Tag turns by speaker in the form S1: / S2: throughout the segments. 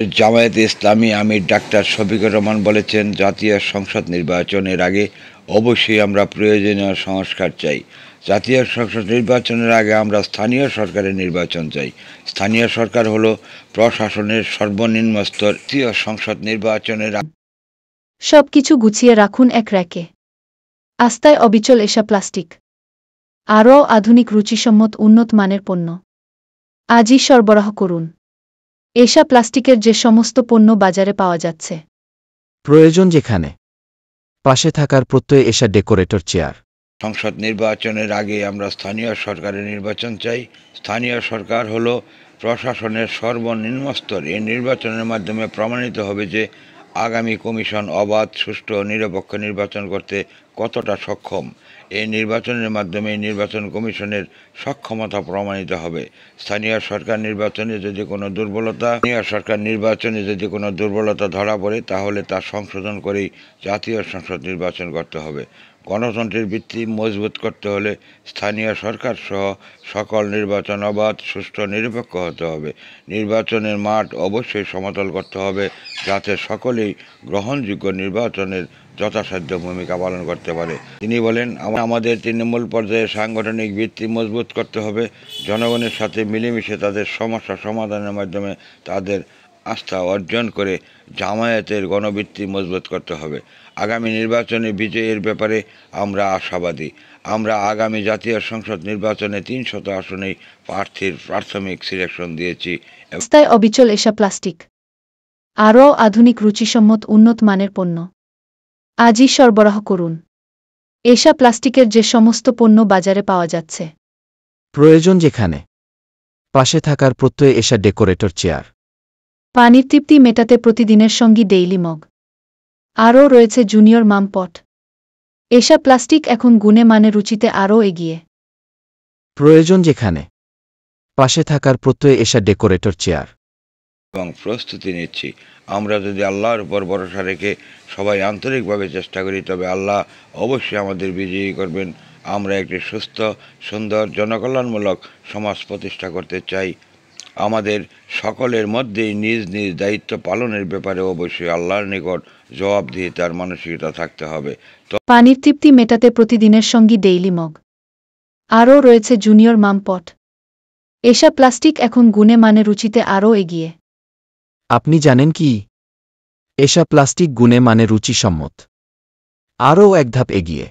S1: জামায়াতে ইসলামী আমির doctor Shafiqur Rahman বলেছেন, জাতীয় সংসদ নির্বাচনের আগে অবশ্যই আমরা প্রয়োজনীয় সংস্কার চাই। জাতীয় সংসদ নির্বাচনের আগে আমরা স্থানীয় সরকারের নির্বাচন চাই। স্থানীয় সরকার হলো প্রশাসনের সর্বনিম্ন স্তর। জাতীয় সংসদ নির্বাচনের
S2: সবকিছু গুছিয়ে রাখুন এক র্যাকে। আস্তায় অবিচল এসা প্লাস্টিক। আরও আধুনিক রুচিসম্মত উন্নত মানের পণ্য আজই সরবরাহ করুন। এসা প্লাস্টিকের যে সমস্ত পণ্য বাজারে পাওয়া যাচ্ছে,
S3: প্রয়োজন যেখানে, পাশে থাকার প্রত্যয় এসা ডেকোরেটর চেয়ার।
S1: সংসদ নির্বাচনের আগে আমরা স্থানীয় সরকারের নির্বাচন চাই। স্থানীয় সরকার হলো প্রশাসনের সর্বনিম্ন স্তর। এই নির্বাচনের মাধ্যমে প্রমাণিত হবে যে আগামী কমিশন অবাধ, সুষ্ঠু ও নিরপেক্ষ নির্বাচন করতে কতটা সক্ষম। এই নির্বাচনের মাধ্যমে নির্বাচন কমিশনের সক্ষমতা প্রমাণিত হবে। স্থানীয় সরকার নির্বাচনে যদি কোনো দুর্বলতা ধরা পড়ে, তাহলে তা সংশোধন করেই জাতীয় সংসদ নির্বাচন করতে হবে। গণতন্ত্রের ভিত্তি মজবুত করতে হলে স্থানীয় সরকার সহ সকল নির্বাচন অবাধ, সুষ্ঠু, নিরপেক্ষ হতে হবে। নির্বাচনের মাঠ অবশ্যই সমতল করতে হবে, যাতে সকলেই গ্রহণযোগ্য নির্বাচনের যথাসাধ্য ভূমিকা পালন করতে পারে। তিনি বলেন, আমাদের তৃণমূল পর্যায়ে সাংগঠনিক ভিত্তি মজবুত করতে হবে। জনগণের সাথে মিলেমিশে তাদের সমস্যা সমাধানের মাধ্যমে তাদের আস্থা অর্জন করে জামায়াতের গণভিত্তি মজবুত করতে হবে। আগামী নির্বাচনে বিজয়ের ব্যাপারে আমরা আশাবাদী। আমরা আগামী জাতীয় সংসদ নির্বাচনে ৩০০ আসনেই প্রার্থীর প্রাথমিক সিলেকশন দিয়েছি।
S2: আস্তায় অবিচল এসা প্লাস্টিক। আরও আধুনিক রুচিসম্মত উন্নত মানের পণ্য আজই সরবরাহ করুন। এসা প্লাস্টিকের যে সমস্ত পণ্য বাজারে পাওয়া যাচ্ছে,
S3: প্রয়োজন যেখানে, পাশে থাকার প্রত্যয় এসা ডেকোরেটর চেয়ার।
S2: পানির তৃপ্তি মেটাতে প্রতিদিনের সঙ্গী ডেইলি মগ। আরও রয়েছে জুনিয়র মাম পট। এসা প্লাস্টিক এখন গুণে মানে রুচিতে আরও এগিয়ে।
S3: প্রয়োজন যেখানে, পাশে থাকার প্রত্যয় এসা ডেকোরেটর চেয়ার।
S1: এবং প্রস্তুতি নিচ্ছি। আমরা যদি আল্লাহর উপর ভরসা রেখে সবাই আন্তরিকভাবে চেষ্টা করি, তবে আল্লাহ অবশ্যই আমাদের বিজয়ী করবেন। আমরা একটি সুস্থ, সুন্দর, জনকল্যাণমূলক সমাজ প্রতিষ্ঠা করতে চাই। আমাদের সকলের মধ্যেই নিজ নিজ দায়িত্ব পালনের ব্যাপারে অবশ্যই আল্লাহর নিকট জবাবদিহিতার মানসিকতা থাকতে হবে।
S2: পানির তৃপ্তি মেটাতে প্রতিদিনের সঙ্গী ডেইলি মগ। আরও রয়েছে জুনিয়র মাম পট। এসা প্লাস্টিক এখন গুণে মানে রুচিতে আরও এগিয়ে।
S3: আপনি জানেন কি, এসা প্লাস্টিক গুণে মানে রুচিসম্মত আরও এক ধাপ এগিয়ে।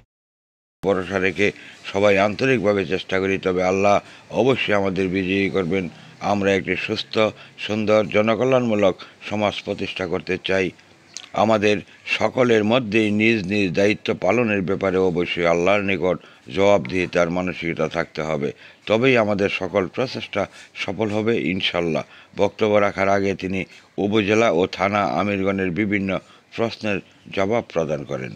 S1: ভরসা রেখে সবাই আন্তরিকভাবে চেষ্টা করি, তবে আল্লাহ অবশ্যই আমাদের বিজয়ী করবেন। আমরা একটি সুস্থ, সুন্দর, জনকল্যাণমূলক সমাজ প্রতিষ্ঠা করতে চাই। আমাদের সকলের মধ্যেই নিজ নিজ দায়িত্ব পালনের ব্যাপারে অবশ্যই আল্লাহর নিকট জবাবদিহিতার মানসিকতা থাকতে হবে। তবেই আমাদের সকল প্রচেষ্টা সফল হবে ইনশাল্লাহ। বক্তব্য রাখার আগে তিনি উপজেলা ও থানা আমিরগণের বিভিন্ন প্রশ্নের জবাব প্রদান করেন।